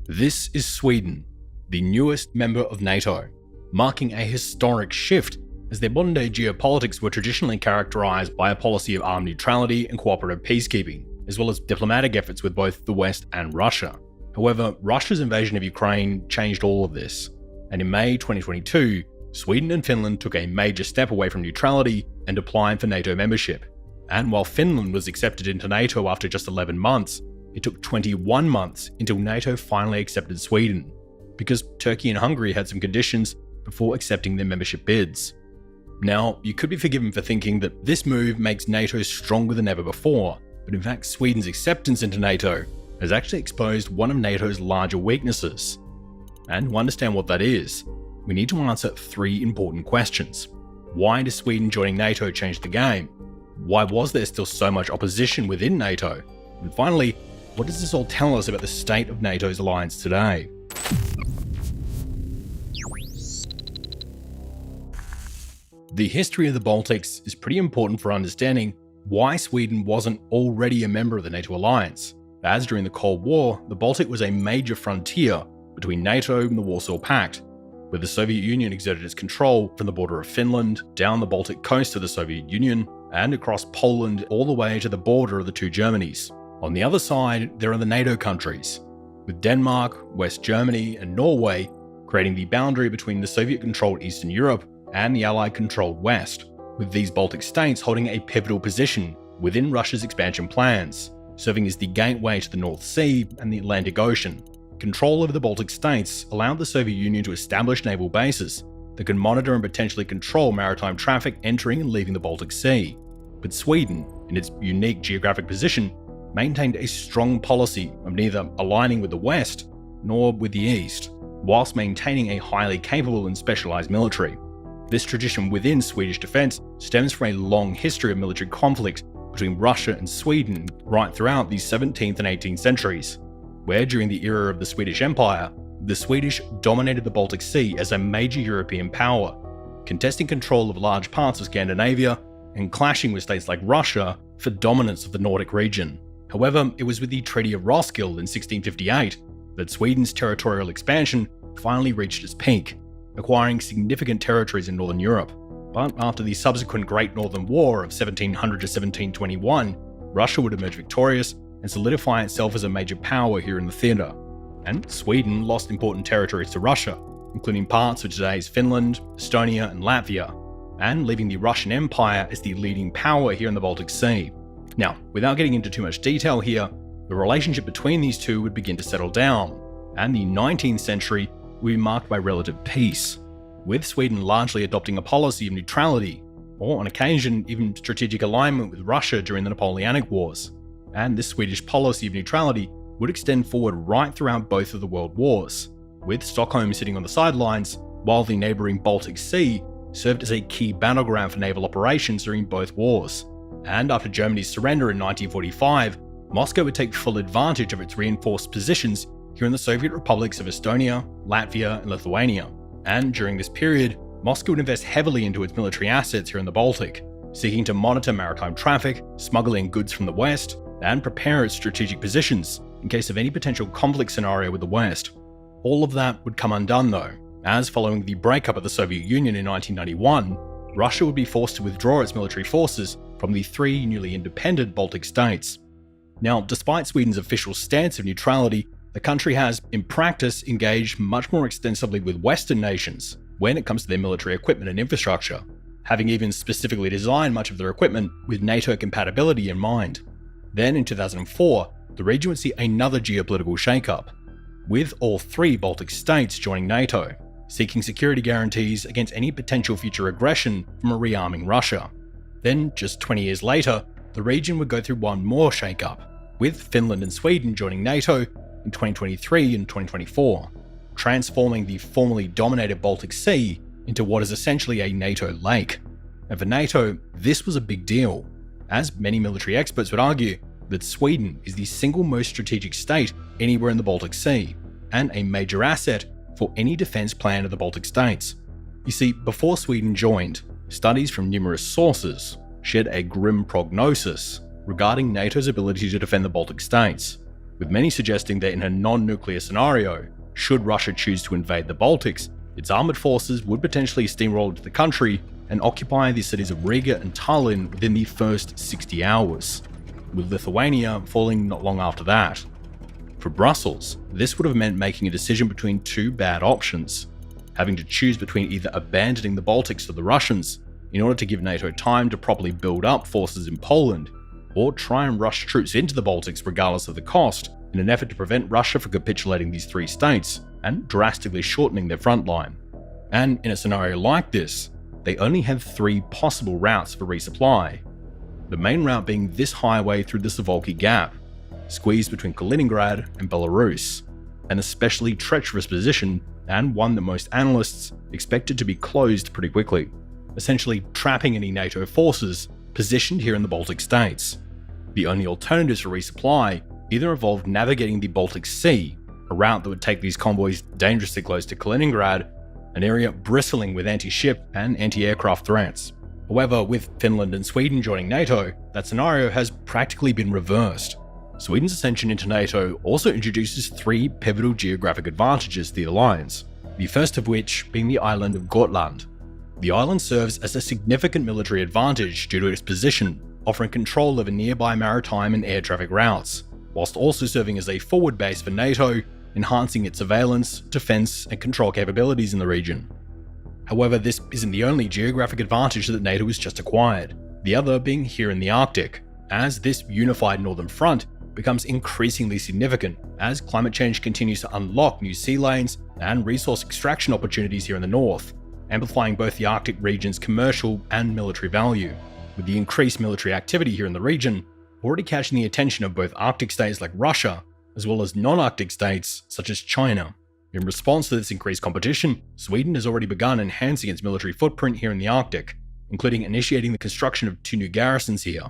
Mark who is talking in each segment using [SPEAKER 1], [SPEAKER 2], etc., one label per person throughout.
[SPEAKER 1] This is Sweden, the newest member of NATO, marking a historic shift as their modern-day geopolitics were traditionally characterized by a policy of armed neutrality and cooperative peacekeeping, as well as diplomatic efforts with both the West and Russia. However, Russia's invasion of Ukraine changed all of this, and in May 2022, Sweden and Finland took a major step away from neutrality and applied for NATO membership. And while Finland was accepted into NATO after just 11 months, it took 21 months until NATO finally accepted Sweden, because Turkey and Hungary had some conditions before accepting their membership bids. Now, you could be forgiven for thinking that this move makes NATO stronger than ever before, but in fact Sweden's acceptance into NATO has actually exposed one of NATO's larger weaknesses. And to understand what that is, we need to answer three important questions. Why does Sweden joining NATO change the game? Why was there still so much opposition within NATO? And finally, what does this all tell us about the state of NATO's alliance today? The history of the Baltics is pretty important for understanding why Sweden wasn't already a member of the NATO alliance, as during the Cold War, the Baltic was a major frontier between NATO and the Warsaw Pact, where the Soviet Union exerted its control from the border of Finland, down the Baltic coast of the Soviet Union, and across Poland all the way to the border of the two Germanys. On the other side, there are the NATO countries, with Denmark, West Germany, and Norway creating the boundary between the Soviet-controlled Eastern Europe and the Allied-controlled West, with these Baltic states holding a pivotal position within Russia's expansion plans, serving as the gateway to the North Sea and the Atlantic Ocean. Control over the Baltic states allowed the Soviet Union to establish naval bases that could monitor and potentially control maritime traffic entering and leaving the Baltic Sea. But Sweden, in its unique geographic position, maintained a strong policy of neither aligning with the West nor with the East, whilst maintaining a highly capable and specialized military. This tradition within Swedish defense stems from a long history of military conflict between Russia and Sweden right throughout the 17th and 18th centuries, where during the era of the Swedish Empire, the Swedish dominated the Baltic Sea as a major European power, contesting control of large parts of Scandinavia and clashing with states like Russia for dominance of the Nordic region. However, it was with the Treaty of Roskilde in 1658 that Sweden's territorial expansion finally reached its peak, acquiring significant territories in Northern Europe. But after the subsequent Great Northern War of 1700 to 1721, Russia would emerge victorious and solidify itself as a major power here in the theatre. And Sweden lost important territories to Russia, including parts of today's Finland, Estonia, and Latvia, and leaving the Russian Empire as the leading power here in the Baltic Sea. Now, without getting into too much detail here, the relationship between these two would begin to settle down, and the 19th century would be marked by relative peace, with Sweden largely adopting a policy of neutrality, or on occasion even strategic alignment with Russia during the Napoleonic Wars. And this Swedish policy of neutrality would extend forward right throughout both of the world wars, with Stockholm sitting on the sidelines, while the neighbouring Baltic Sea served as a key battleground for naval operations during both wars. And after Germany's surrender in 1945, Moscow would take full advantage of its reinforced positions here in the Soviet republics of Estonia, Latvia, and Lithuania. And during this period, Moscow would invest heavily into its military assets here in the Baltic, seeking to monitor maritime traffic, smuggling goods from the West, and prepare its strategic positions in case of any potential conflict scenario with the West. All of that would come undone though, as following the breakup of the Soviet Union in 1991, Russia would be forced to withdraw its military forces from the three newly independent Baltic states. Now, despite Sweden's official stance of neutrality, the country has, in practice, engaged much more extensively with Western nations when it comes to their military equipment and infrastructure, having even specifically designed much of their equipment with NATO compatibility in mind. Then in 2004, the region would see another geopolitical shakeup, with all three Baltic states joining NATO, seeking security guarantees against any potential future aggression from a rearming Russia. Then, just 20 years later, the region would go through one more shakeup, with Finland and Sweden joining NATO in 2023 and 2024, transforming the formerly dominated Baltic Sea into what is essentially a NATO lake. And for NATO, this was a big deal, as many military experts would argue that Sweden is the single most strategic state anywhere in the Baltic Sea, and a major asset for any defense plan of the Baltic states. You see, before Sweden joined, studies from numerous sources shared a grim prognosis regarding NATO's ability to defend the Baltic states, with many suggesting that in a non-nuclear scenario, should Russia choose to invade the Baltics, its armoured forces would potentially steamroll into the country and occupy the cities of Riga and Tallinn within the first 60 hours, with Lithuania falling not long after that. For Brussels, this would have meant making a decision between two bad options, having to choose between either abandoning the Baltics to the Russians in order to give NATO time to properly build up forces in Poland, or try and rush troops into the Baltics regardless of the cost in an effort to prevent Russia from capitulating these three states and drastically shortening their front line. And in a scenario like this, they only had three possible routes for resupply. The main route being this highway through the Suwalki Gap, squeezed between Kaliningrad and Belarus, an especially treacherous position and one that most analysts expected to be closed pretty quickly, essentially trapping any NATO forces positioned here in the Baltic states. The only alternatives for resupply either involved navigating the Baltic Sea, a route that would take these convoys dangerously close to Kaliningrad, an area bristling with anti-ship and anti-aircraft threats. However, with Finland and Sweden joining NATO, that scenario has practically been reversed. Sweden's ascension into NATO also introduces three pivotal geographic advantages to the alliance, the first of which being the island of Gotland. The island serves as a significant military advantage due to its position, offering control over nearby maritime and air traffic routes, whilst also serving as a forward base for NATO, enhancing its surveillance, defense, and control capabilities in the region. However, this isn't the only geographic advantage that NATO has just acquired, the other being here in the Arctic, as this unified northern front becomes increasingly significant as climate change continues to unlock new sea lanes and resource extraction opportunities here in the north, amplifying both the Arctic region's commercial and military value, with the increased military activity here in the region already catching the attention of both Arctic states like Russia, as well as non-Arctic states such as China. In response to this increased competition, Sweden has already begun enhancing its military footprint here in the Arctic, including initiating the construction of 2 new garrisons here.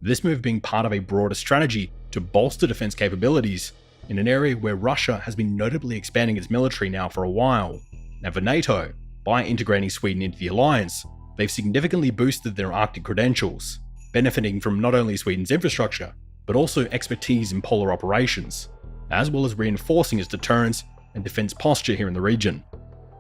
[SPEAKER 1] This move being part of a broader strategy to bolster defense capabilities in an area where Russia has been notably expanding its military now for a while. And for NATO, by integrating Sweden into the alliance, they've significantly boosted their Arctic credentials, benefiting from not only Sweden's infrastructure, but also expertise in polar operations, as well as reinforcing its deterrence and defense posture here in the region.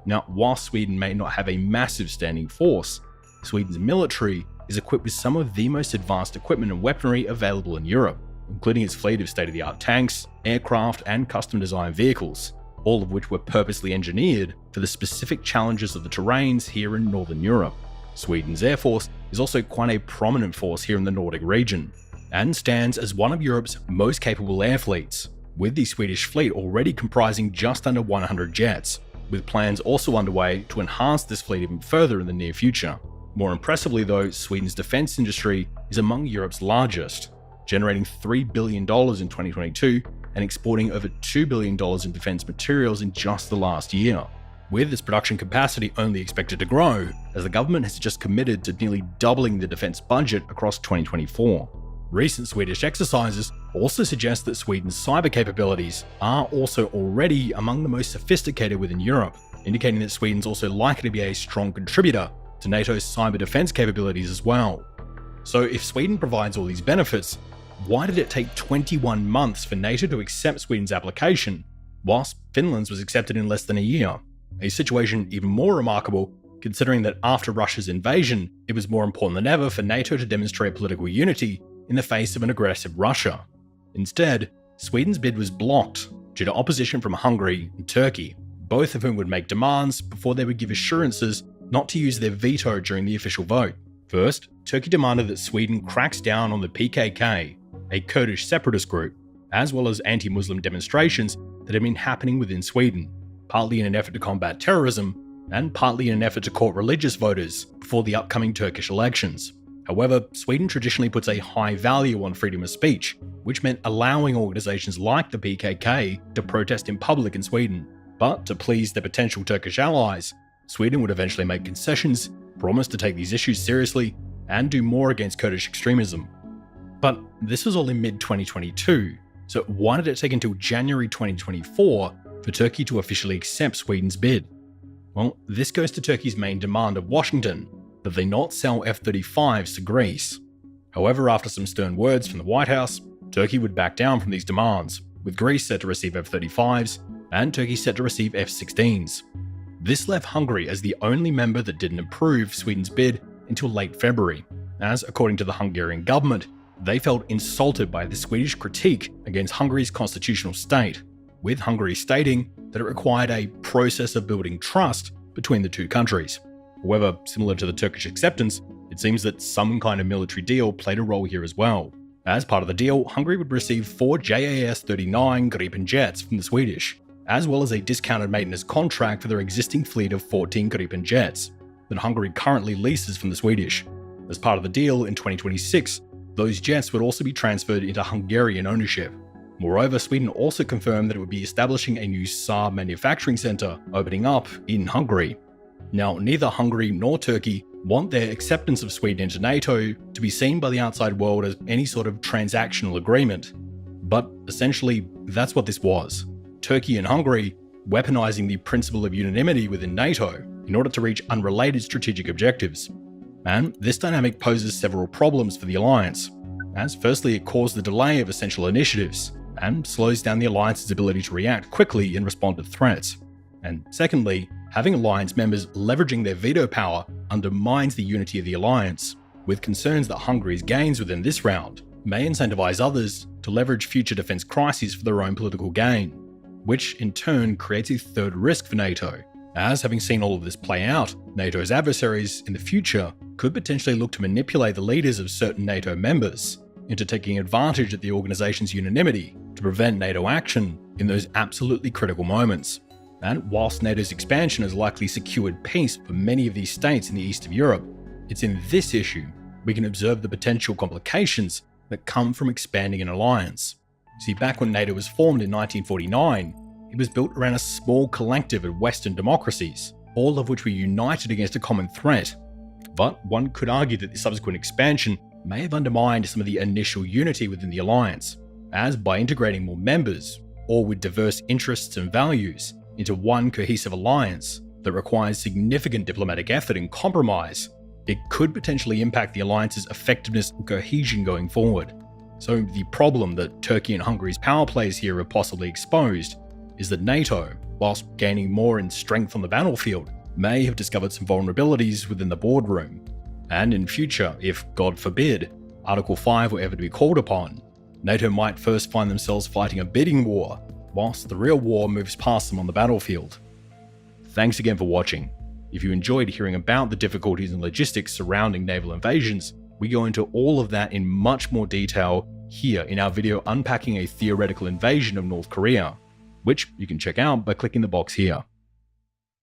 [SPEAKER 1] Now, while Sweden may not have a massive standing force, Sweden's military is equipped with some of the most advanced equipment and weaponry available in Europe, including its fleet of state-of-the-art tanks, aircraft, and custom-designed vehicles, all of which were purposely engineered for the specific challenges of the terrains here in Northern Europe. Sweden's Air Force is also quite a prominent force here in the Nordic region, and stands as one of Europe's most capable air fleets, with the Swedish fleet already comprising just under 100 jets, with plans also underway to enhance this fleet even further in the near future. More impressively though, Sweden's defense industry is among Europe's largest, generating $3 billion in 2022 and exporting over $2 billion in defense materials in just the last year, with its production capacity only expected to grow, as the government has just committed to nearly doubling the defense budget across 2024. Recent Swedish exercises also suggest that Sweden's cyber capabilities are also already among the most sophisticated within Europe, indicating that Sweden's also likely to be a strong contributor to NATO's cyber defense capabilities as well. So if Sweden provides all these benefits, why did it take 21 months for NATO to accept Sweden's application, whilst Finland's was accepted in less than a year? A situation even more remarkable, considering that after Russia's invasion, it was more important than ever for NATO to demonstrate political unity in the face of an aggressive Russia. Instead, Sweden's bid was blocked due to opposition from Hungary and Turkey, both of whom would make demands before they would give assurances not to use their veto during the official vote. First, Turkey demanded that Sweden cracks down on the PKK, a Kurdish separatist group, as well as anti-Muslim demonstrations that had been happening within Sweden, partly in an effort to combat terrorism, and partly in an effort to court religious voters before the upcoming Turkish elections. However, Sweden traditionally puts a high value on freedom of speech, which meant allowing organisations like the PKK to protest in public in Sweden. But to please their potential Turkish allies, Sweden would eventually make concessions, promise to take these issues seriously, and do more against Kurdish extremism. But this was all in mid-2022, so why did it take until January 2024 for Turkey to officially accept Sweden's bid? Well, this goes to Turkey's main demand of Washington, that they not sell F-35s to Greece. However, after some stern words from the White House, Turkey would back down from these demands, with Greece set to receive F-35s and Turkey set to receive F-16s. This left Hungary as the only member that didn't approve Sweden's bid until late February, as according to the Hungarian government, they felt insulted by the Swedish critique against Hungary's constitutional state, with Hungary stating that it required a process of building trust between the two countries. However, similar to the Turkish acceptance, it seems that some kind of military deal played a role here as well. As part of the deal, Hungary would receive 4 JAS-39 Gripen jets from the Swedish, as well as a discounted maintenance contract for their existing fleet of 14 Gripen jets that Hungary currently leases from the Swedish. As part of the deal, in 2026, those jets would also be transferred into Hungarian ownership. Moreover, Sweden also confirmed that it would be establishing a new Saab manufacturing center opening up in Hungary. Now, neither Hungary nor Turkey want their acceptance of Sweden into NATO to be seen by the outside world as any sort of transactional agreement. But essentially, that's what this was. Turkey and Hungary weaponizing the principle of unanimity within NATO in order to reach unrelated strategic objectives. And this dynamic poses several problems for the alliance, as firstly it caused the delay of essential initiatives, and slows down the alliance's ability to react quickly and respond to threats. And secondly, having alliance members leveraging their veto power undermines the unity of the alliance, with concerns that Hungary's gains within this round may incentivize others to leverage future defense crises for their own political gain, which in turn creates a third risk for NATO, as having seen all of this play out, NATO's adversaries in the future could potentially look to manipulate the leaders of certain NATO members into taking advantage of the organization's unanimity to prevent NATO action in those absolutely critical moments. And whilst NATO's expansion has likely secured peace for many of these states in the east of Europe, it's in this issue we can observe the potential complications that come from expanding an alliance. See, back when NATO was formed in 1949, it was built around a small collective of Western democracies, all of which were united against a common threat. But one could argue that the subsequent expansion may have undermined some of the initial unity within the alliance, as by integrating more members, all with diverse interests and values, into one cohesive alliance that requires significant diplomatic effort and compromise, it could potentially impact the alliance's effectiveness and cohesion going forward. So the problem that Turkey and Hungary's power plays here are possibly exposed is that NATO, whilst gaining more in strength on the battlefield, may have discovered some vulnerabilities within the boardroom. And in future, if, God forbid, Article 5 were ever to be called upon, NATO might first find themselves fighting a bidding war, whilst the real war moves past them on the battlefield. Thanks again for watching. If you enjoyed hearing about the difficulties and logistics surrounding naval invasions, we go into all of that in much more detail here in our video unpacking a theoretical invasion of North Korea, which you can check out by clicking the box here.